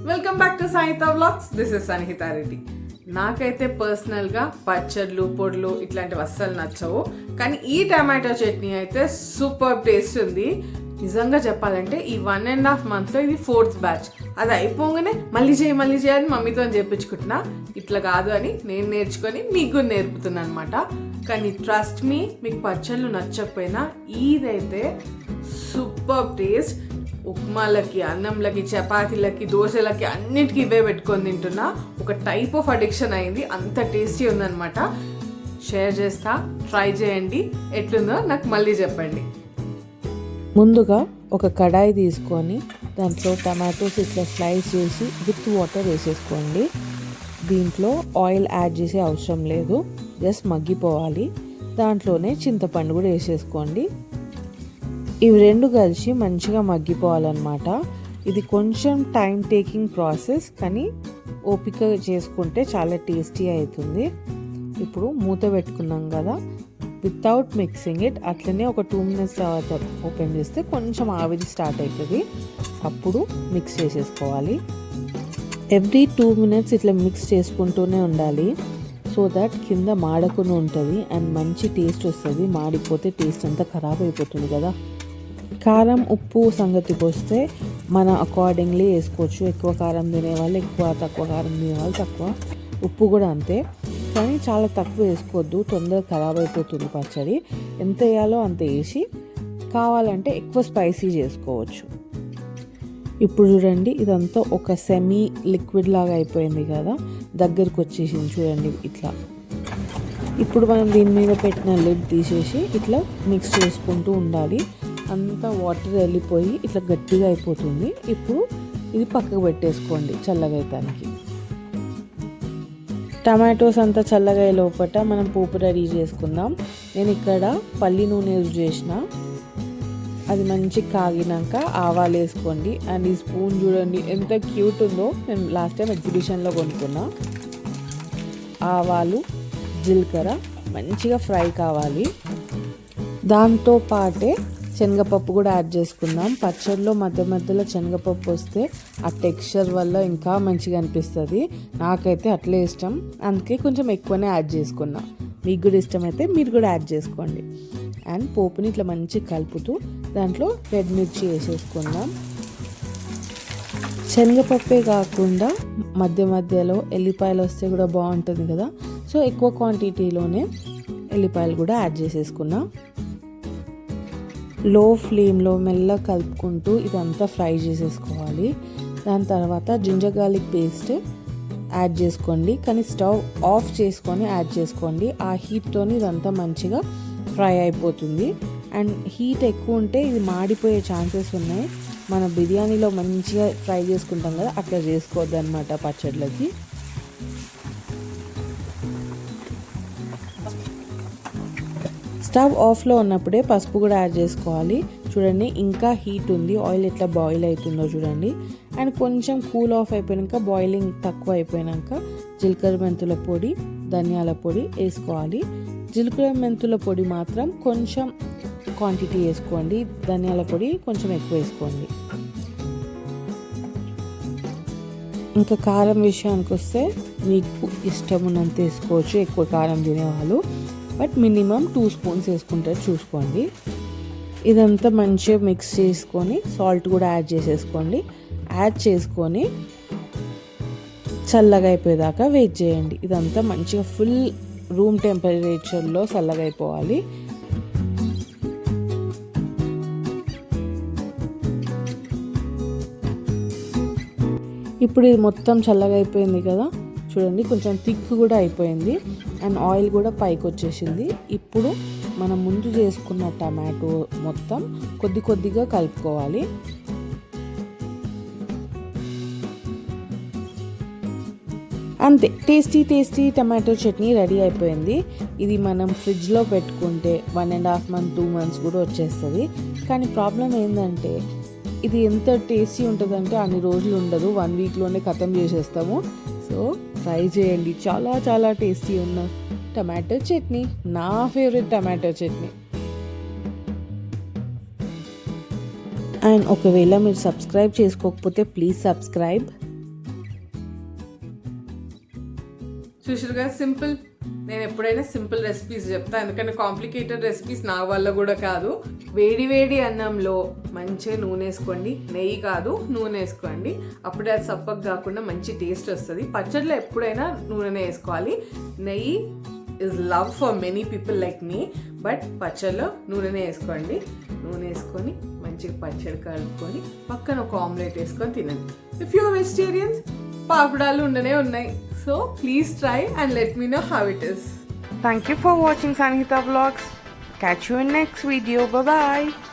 Welcome back to Saitha vlogs. This is Sanhitha Reddy. నాకైతే పర్సనల్గా పచ్చళ్ళు పొడులు ఇట్లాంటివి అస్సలు నచ్చవు, కానీ ఈ టమాటో చట్నీ అయితే సూపర్ టేస్ట్ ఉంది. నిజంగా చెప్పాలంటే ఈ 1.5 monthలో ఇది 4th batch. అది అయిపోగానే మళ్ళీ చేయని మమ్మీతో చెప్పించుకుంటున్నా. ఇట్లా కాదు అని నేను నేర్చుకొని మీకు కూడా నేర్పుతున్నాను అనమాట. కానీ ట్రస్ట్ మీ, మీకు పచ్చళ్ళు నచ్చకపోయినా ఇదైతే సూపర్ టేస్ట్. ఉప్మాలకి, అన్నంలకి, చపాతీలకి, దోశలకి అన్నిటికీ ఇవే పెట్టుకొని తింటున్నా. ఒక టైప్ ఆఫ్ అడిక్షన్ అయింది, అంత టేస్టీ ఉందన్నమాట. షేర్ చేస్తా, ట్రై చేయండి, ఎట్లుందో నాకు మళ్ళీ చెప్పండి. ముందుగా ఒక కడాయి తీసుకొని దాంట్లో టమాటోస్ ఇట్లా స్లైస్ చేసి విత్ వాటర్ వేసేసుకోండి. దీంట్లో ఆయిల్ యాడ్ చేసే అవసరం లేదు, జస్ట్ మగ్గిపోవాలి. దాంట్లోనే చింతపండు కూడా వేసేసుకోండి. ఇవి రెండు కలిసి మంచిగా మగ్గిపోవాలన్నమాట. ఇది కొంచెం టైం టేకింగ్ ప్రాసెస్, కానీ ఓపిక చేసుకుంటే చాలా టేస్టీ అవుతుంది. ఇప్పుడు మూత పెట్టుకున్నాం కదా, వితౌట్ మిక్సింగ్ ఇట్ అట్లనే ఒక 2 minutes తర్వాత ఓపెన్ చేస్తే కొంచెం ఆవిరి స్టార్ట్ అవుతుంది. అప్పుడు మిక్స్ చేసేసుకోవాలి. ఎవ్రీ 2 minutes ఇట్లా మిక్స్ చేసుకుంటూనే ఉండాలి, సో దట్ కింద మాడకుండా ఉంటుంది అండ్ మంచి టేస్ట్ వస్తుంది. మాడిపోతే టేస్ట్ అంతా ఖరాబ్ అయిపోతుంది కదా. కారం ఉప్పు సంగతికి వస్తే మన అకార్డింగ్లీ వేసుకోవచ్చు. ఎక్కువ కారం తినేవాళ్ళు ఎక్కువ, తక్కువ కారం తినేవాళ్ళు తక్కువ. ఉప్పు కూడా అంతే, కానీ చాలా తక్కువ వేసుకోవద్దు, తొందరగా ఖరాబ్ అయిపోతుంది పచ్చడి. ఎంత వేయాలో అంత వేసి, కావాలంటే ఎక్కువ స్పైసీ చేసుకోవచ్చు. ఇప్పుడు చూడండి, ఇదంతా ఒక సెమీ లిక్విడ్ లాగా అయిపోయింది కదా, దగ్గరకు వచ్చేసింది చూడండి ఇట్లా. ఇప్పుడు మనం దీని మీద పెట్టిన లిడ్ తీసేసి ఇట్లా మిక్స్ చేసుకుంటూ ఉండాలి. అంతా వాటర్ వెళ్ళిపోయి ఇట్లా గట్టిగా అయిపోతుంది. ఇప్పుడు ఇది పక్కకు పెట్టేసుకోండి చల్లగా అయితానికి. టమాటోస్ అంతా చల్లగా లోపట మనం పోపు రెడీ చేసుకుందాం. నేను ఇక్కడ పల్లి నూనె యూజ్ చేసిన, అది మంచి కాగినాక ఆవాలు వేసుకోండి. అండ్ ఈ స్పూన్ చూడండి ఎంత క్యూట్ ఉందో, నేను లాస్ట్ టైం ఎగ్జిబిషన్లో కొనుక్కున్నా. ఆవాలు, జీలకర్ర మంచిగా ఫ్రై కావాలి. దాంతో పాటే శనగపప్పు కూడా యాడ్ చేసుకుందాం. పచ్చడిలో మధ్యలో శనగపప్పు వస్తే ఆ టెక్స్చర్ వల్ల ఇంకా మంచిగా అనిపిస్తుంది. నాకైతే అట్లే ఇష్టం, అందుకే కొంచెం ఎక్కువనే యాడ్ చేసుకున్నా. మీకు కూడా ఇష్టమైతే మీరు కూడా యాడ్ చేసుకోండి. అండ్ పోపుని ఇట్లా మంచిగా కలుపుతూ దాంట్లో రెడ్ మిర్చి వేసేసుకుందాం. శనగపప్పే కాకుండా మధ్యలో ఎల్లిపాయలు వస్తే కూడా బాగుంటుంది కదా, సో ఎక్కువ క్వాంటిటీలోనే ఎల్లిపాయలు కూడా యాడ్ చేసేసుకున్నాం. లో ఫ్లేమ్లో మెల్లగా కలుపుకుంటూ ఇదంతా ఫ్రై చేసేసుకోవాలి. దాని తర్వాత జింజర్ గార్లిక్ పేస్ట్ యాడ్ చేసుకోండి, కానీ స్టవ్ ఆఫ్ చేసుకొని యాడ్ చేసుకోండి. ఆ హీట్తో ఇదంతా మంచిగా ఫ్రై అయిపోతుంది. అండ్ హీట్ ఎక్కువ ఉంటే ఇది మాడిపోయే ఛాన్సెస్ ఉన్నాయి. మన బిర్యానీలో మంచిగా ఫ్రై చేసుకుంటాం కదా, అట్లా చేసుకోవద్దు అనమాట పచ్చళ్ళకి. స్టవ్ ఆఫ్లో ఉన్నప్పుడే పసుపు కూడా యాడ్ చేసుకోవాలి. చూడండి ఇంకా హీట్ ఉంది, ఆయిల్ ఎట్లా బాయిల్ అవుతుందో చూడండి. అండ్ కొంచెం కూల్ ఆఫ్ అయిపోయాక, బాయిలింగ్ తక్కువ అయిపోయాక జీలకర్ర మెంతుల పొడి, ధనియాల పొడి వేసుకోవాలి. జీలకర్ర మెంతుల పొడి మాత్రం కొంచెం క్వాంటిటీ వేసుకోండి, ధనియాల పొడి కొంచెం ఎక్కువ వేసుకోండి. ఇంకా కారం విషయానికి వస్తే మీకు ఇష్టం ఉన్నంత వేసుకోవచ్చు, ఎక్కువ కారం తినేవాళ్ళు, బట్ మినిమం 2 spoons వేసుకుంటారు చూసుకోండి. ఇదంతా మంచిగా మిక్స్ చేసుకొని సాల్ట్ కూడా యాడ్ చేసేసుకోండి. యాడ్ చేసుకొని చల్లగా అయిపోయేదాకా వెయిట్ చేయండి. ఇదంతా మంచిగా ఫుల్ రూమ్ టెంపరేచర్లో చల్లగా అయిపోవాలి. ఇప్పుడు ఇది మొత్తం చల్లగా అయిపోయింది కదా, చూడండి కొంచెం థిక్ కూడా అయిపోయింది అండ్ ఆయిల్ కూడా పైకి వచ్చేసింది. ఇప్పుడు మనం ముందు చేసుకున్న టమాటో మొత్తం కొద్దిగా కలుపుకోవాలి. అంతే, టేస్టీ టమాటో చట్నీ రెడీ అయిపోయింది. ఇది మనం ఫ్రిడ్జ్లో పెట్టుకుంటే 1.5 months 2 months కూడా వచ్చేస్తుంది. కానీ ప్రాబ్లం ఏంటంటే ఇది ఎంత టేస్టీ ఉంటుందంటే అన్ని రోజులు ఉండదు, 1 weekలోనే ఖతం చేసేస్తాము. సో ట్రై చేయండి, చాలా టేస్టీ ఉన్న టమాటో చట్నీ, నా ఫేవరెట్ టమాటో చట్నీ. అండ్ ఒకవేళ మీరు సబ్స్క్రైబ్ చేసుకోకపోతే ప్లీజ్ సబ్స్క్రైబ్. చూసారుగా సింపుల్. నేను ఎప్పుడైనా సింపుల్ రెసిపీస్ చెప్తాను, ఎందుకంటే కాంప్లికేటెడ్ రెసిపీస్ నా వల్ల కూడా కాదు. వేడి వేడి అన్నంలో మంచిగా నూనె వేసుకోండి, నెయ్యి కాదు నూనె వేసుకోండి. అప్పుడే అది సప్పగా కాకుండా మంచి టేస్ట్ వస్తుంది. పచ్చడిలో ఎప్పుడైనా నూనెనే వేసుకోవాలి. నెయ్యి is love for many people like me, but పచ్చడిలో నూనెనే వేసుకోండి. నూనె వేసుకొని మంచిగా పచ్చడి కలుపుకొని పక్కన ఒక ఆమ్లెట్ వేసుకొని తినండి. ఇఫ్ యూ ఆర్ వెజిటేరియన్స్, పాపడాలు ఉండనే ఉన్నాయి. So please try and let me know how it is. Thank you for watching Sanhita Vlogs. Catch you in next video. Bye bye.